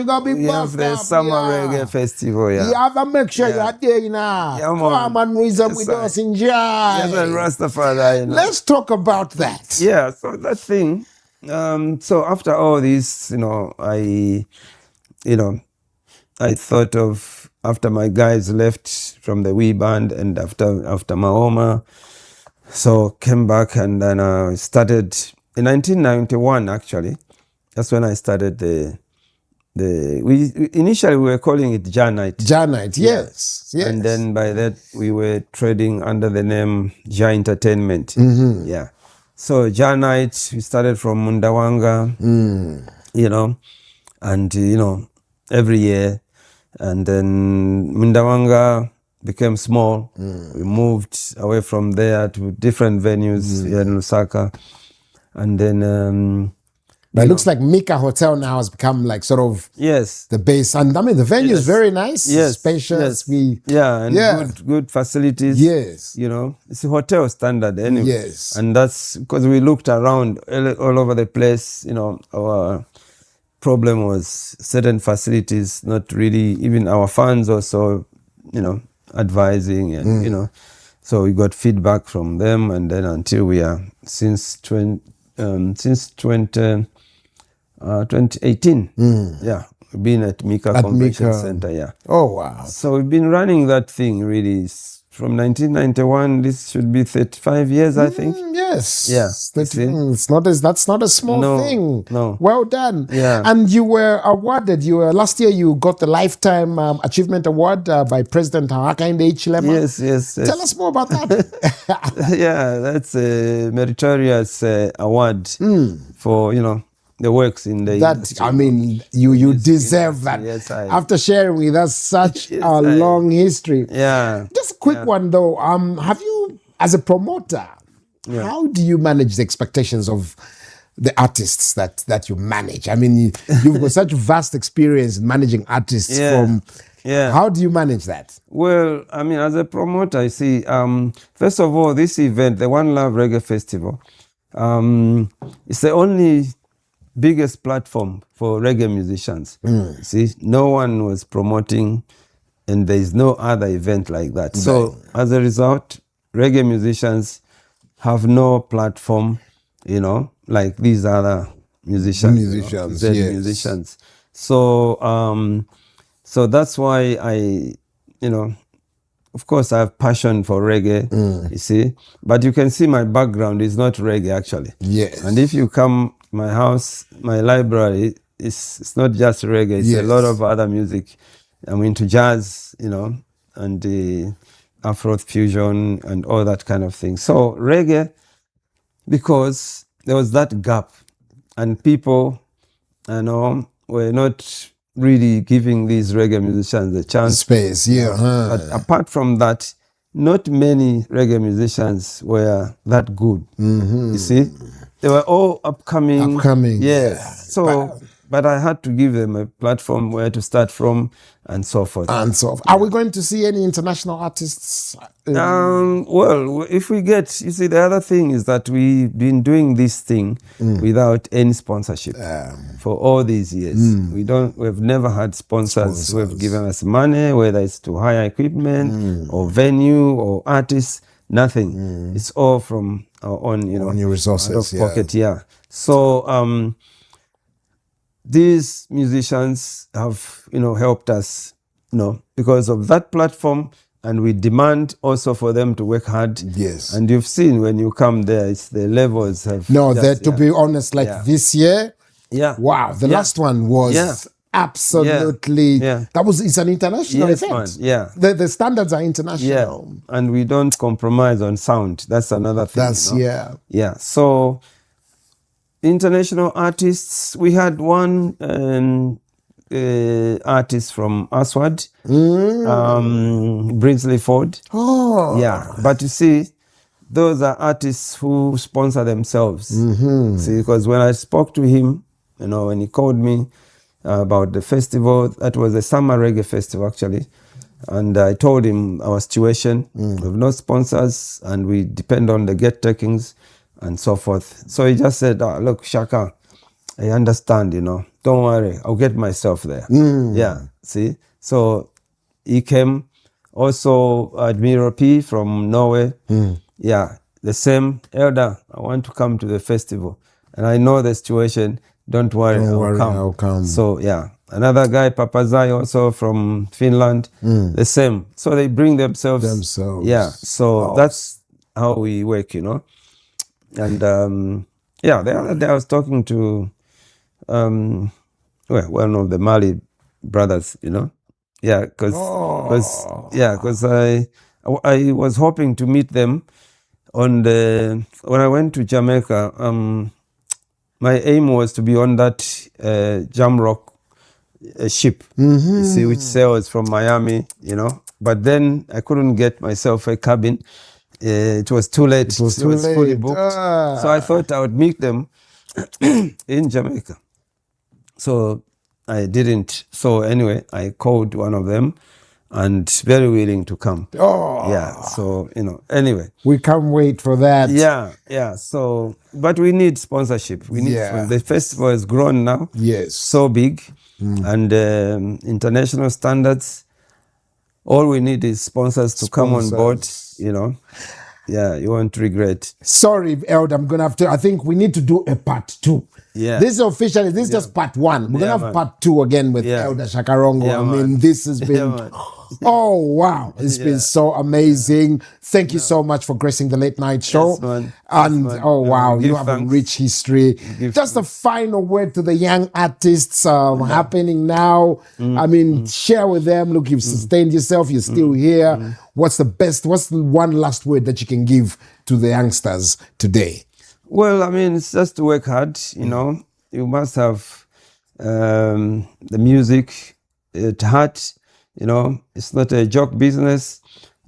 gotta be We have the Summer Reggae Festival. Yeah. You have to make sure you're there now. Yeah, man. Come and reason with us, enjoy. Yes, and Rastafari. Let's talk about that. Yeah, so that thing. So after all this, I thought of, after my guys left from the wee band and after Mahoma, so came back and then I started in 1991 actually. That's when I started initially we were calling it Janite. Janite, yes. And then by that we were trading under the name Ja Entertainment. Yeah. So Janite, we started from Mundawanga, and every year. And then Mundawanga became small. We moved away from there to different venues here in Lusaka. And then... but it looks like Mika Hotel now has become like sort of the base. And the venue is very nice, spacious. Yes. Good facilities. Yes. It's a hotel standard anyway. Yes. And that's because we looked around all over the place. Our problem was certain facilities, not really, even our fans also, advising and, so we got feedback from them, and then until we are, since 2018, we've been at Mika Convention Center, Oh, wow. So we've been running that thing really from 1991. This should be 35 years, I think. Yes. Yeah. That's not a small thing. No. Well done. Yeah. And you were awarded. Last year you got the Lifetime Achievement Award by President Hakainde Hichilema. Yes. Tell us more about that. Yeah, that's a meritorious award for the works in the industry. You deserve that. Yes, after sharing with us such a long history. Yeah. Just a quick one though. Have you, as a promoter, how do you manage the expectations of the artists that you manage? You've got such vast experience in managing artists how do you manage that? Well, as a promoter, I see, first of all, this event, the One Love Reggae Festival, it's the only biggest platform for reggae musicians. See, no one was promoting, and there is no other event like that. So as a result, reggae musicians have no platform, like these other musicians. Musicians. So, so that's why I of course, I have passion for reggae, you see. But you can see my background is not reggae, actually. Yes. And if you come to my house, my library, it's not just reggae. It's a lot of other music. I'm into jazz, you know, and the Afro fusion and all that kind of thing. So reggae, because there was that gap, and people, you know, were not really giving these reggae musicians a chance. Space, yeah. But apart from that, not many reggae musicians were that good. You see, they were all upcoming. Yes. So, but I had to give them a platform where to start from, and so forth. And so, are we going to see any international artists? Well, if we get, you see, the other thing is that we've been doing this thing without any sponsorship for all these years. We've never had sponsors who have given us money, whether it's to hire equipment or venue or artists, nothing. It's all from our own, you know, on your resources, out of pocket, So, these musicians have, you know, helped us, you know, because of that platform, and we demand also for them to work hard. Yes. And you've seen when you come there, it's the levels have. No, to be honest, like this year, wow, the last one was absolutely. It's an international event. Man, the standards are international. And we don't compromise on sound. That's another thing. That's So. International artists, we had one artist from Aswad, Brinsley Ford. But you see, those are artists who sponsor themselves. See, because when I spoke to him, you know, when he called me about the festival, that was a summer reggae festival actually, and I told him our situation. We have no sponsors, and we depend on the get takings and so forth. So he just said, look, Shaka, I understand, you know, don't worry, I'll get myself there. See? So he came, also Admiral P from Norway. The same, Elder, I want to come to the festival. And I know the situation, don't worry, I'll come. So another guy, Papazai, also from Finland, the same. So they bring themselves. So that's how we work, you know. And the other day I was talking to one of the Mali brothers, you know, because I was hoping to meet them on when I went to Jamaica. My aim was to be on that Jamrock ship, you see, which sails from Miami, you know. But then I couldn't get myself a cabin. It was too late. It was fully booked. So I thought I would meet them in Jamaica. So I didn't. So anyway, I called one of them, and very willing to come. So, you know, anyway. We can't wait for that. So, but we need sponsorship. We need the festival has grown now. So big. And international standards. All we need is sponsors to come on board, you know. You won't regret. Sorry, Elder, I'm going to have to, I think we need to do a part 2. This is officially, this is just part 1. We're going to have part 2 again with Elder Shakarongo. I mean, this has been, oh, wow. It's been so amazing. Thank you so much for gracing the late night show. And, oh, wow, you have a rich history. Just a final word to the young artists happening now. I mean, share with them. Look, you've sustained yourself. You're still here. What's the one last word that you can give to the youngsters today? Well, I mean, it's just to work hard, you know. You must have the music at heart, you know. It's not a joke business.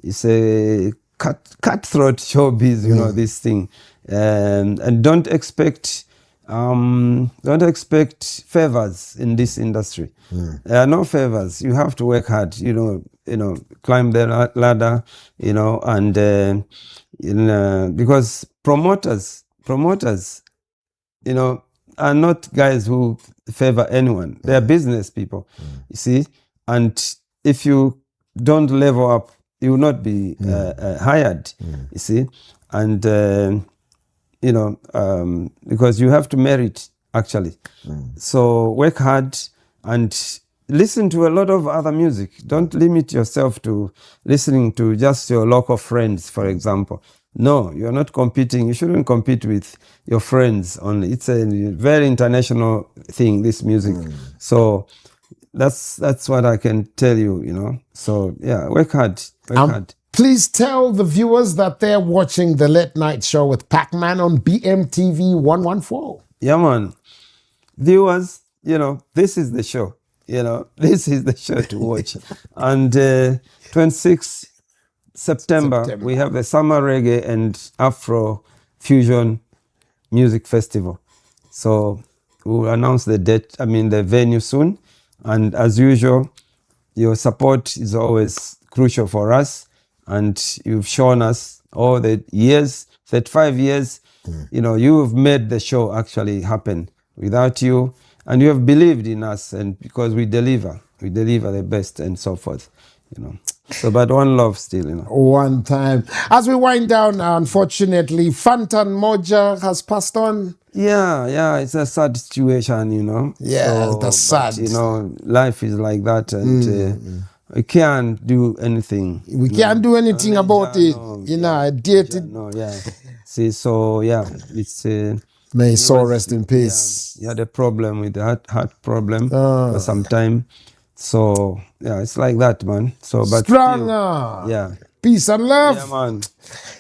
It's a cutthroat showbiz, you know, this thing. And don't expect favors in this industry. There are no favors. You have to work hard, you know, climb the ladder, you know, and because promoters, you know, are not guys who favor anyone. They are business people, you see. And if you don't level up, you will not be hired, you see. And, you know, because you have to merit, actually. So work hard, and listen to a lot of other music. Don't limit yourself to listening to just your local friends, for example. No, you're not competing. You shouldn't compete with your friends only. It's a very international thing, this music. So that's what I can tell you, you know. So yeah, work hard. Work hard. Please tell the viewers that they're watching the Late Night Show with Pacman on BMTV 114. Yeah, man. Viewers, you know, this is the show. You know, this is the show to watch. And 26 September, we have the Summer Reggae and Afro Fusion Music Festival. So we'll announce the date, the venue soon. And as usual, your support is always crucial for us. And you've shown us all the years, 35 years, you know, you've made the show actually happen. Without you, and you have believed in us, and because we deliver the best and so forth, you know. So, but one love still, you know. One time. As we wind down, unfortunately, Fantan Moja has passed on. Yeah, it's a sad situation, you know. Yeah, so, that's sad. But, you know, life is like that, and we can't do anything. We can't do anything about it. You know, I did it. No, yeah. See, so yeah, it's. May his soul rest in peace. He had a problem with the heart problem for some time. So yeah, it's like that, man. So but stronger. Still, yeah. Peace and love. Yeah, man.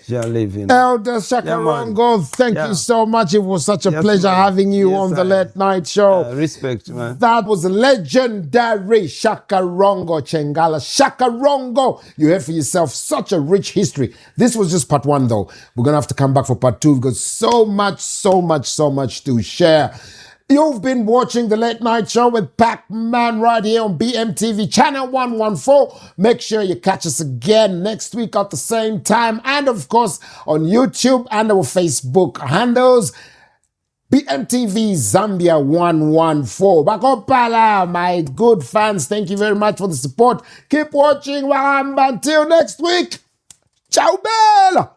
Shall live in. Elder Shakarongo, thank you so much. It was such a pleasure having you on the Late Night Show. Respect, man. That was legendary Shakarongo, Chengala. Shakarongo, you have for yourself such a rich history. This was just part one, though. We're going to have to come back for part two. We've got so much to share. You've been watching the Late Night Show with Pacman right here on BMTV channel 114. Make sure you catch us again next week at the same time. And of course, on YouTube and our Facebook handles, BMTV Zambia 114. Bakopala, my good fans, thank you very much for the support. Keep watching Wahamba until next week. Ciao, Bella.